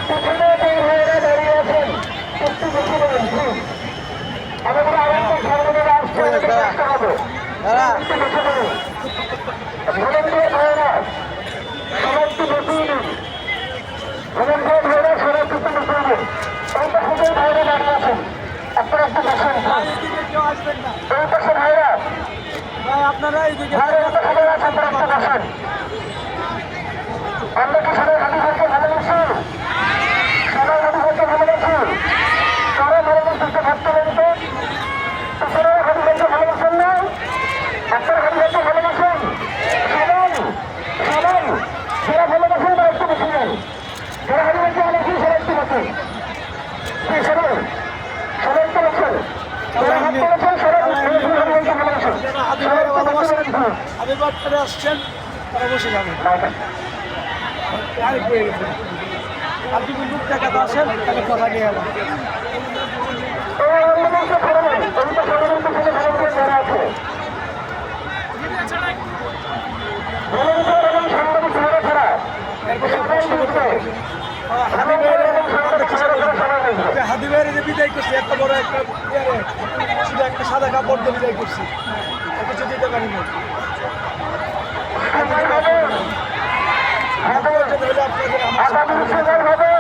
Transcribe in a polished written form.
পিছনে যে ভাইয়েরা দাঁড়িয়ে আছেন একটু বেশি বলুন প্লিজ। আমাদের আরেকটা সামনে আসতে হবে, একটু বেশি বলুন। ভলেন্টিয়ার ভাইয়েরা সবাই একটু বসিয়ে দিন। ভলেন্টিয়ার ভাইয়েরা সবাই একটু বসিয়ে দিন। এই পাশে যে ভাইয়েরা দাঁড়িয়ে আছেন আপনারা একটু বসুন। এই পাশে ভাইয়েরা আপনারা ভাইয়েরা এই পাশে যারা আছেন তারা একটু বসেন। আমরা কি সবাই হাদিসকে ভালোবাসি? সবাই হাদিসকে ভালোবাসি? কারা ভালোবাসতে ভাবতে বলতে আপনারা হাদিসকে ভালোবাসেন না? আপনারা হাদিসকে ভালোবাসেন? সবাই সবাই যারা ভালোবাসেন তারা একটু বেশি নেন। যারা হাদিসকে ভালোবাসেন সবাই একটু বসেন। সবাই সবাই একটু বসেন। যারা হাত করেছেন সবাই হাদিসকে ভালোবাসেন। আমি বাচ্চারা আসছেন তারা বসে যাবেন। আপনি কিন্তু টাকাতে আসেন তাহলে কথা নিয়ে গেলাম। হাদি ভাইয়ের যে বিদায় করছি এত বড় একটা শুধু একটা সাদা কাপড় দিয়ে বিদায় করছি, কিছু দিতে পারিনি। আপনাদের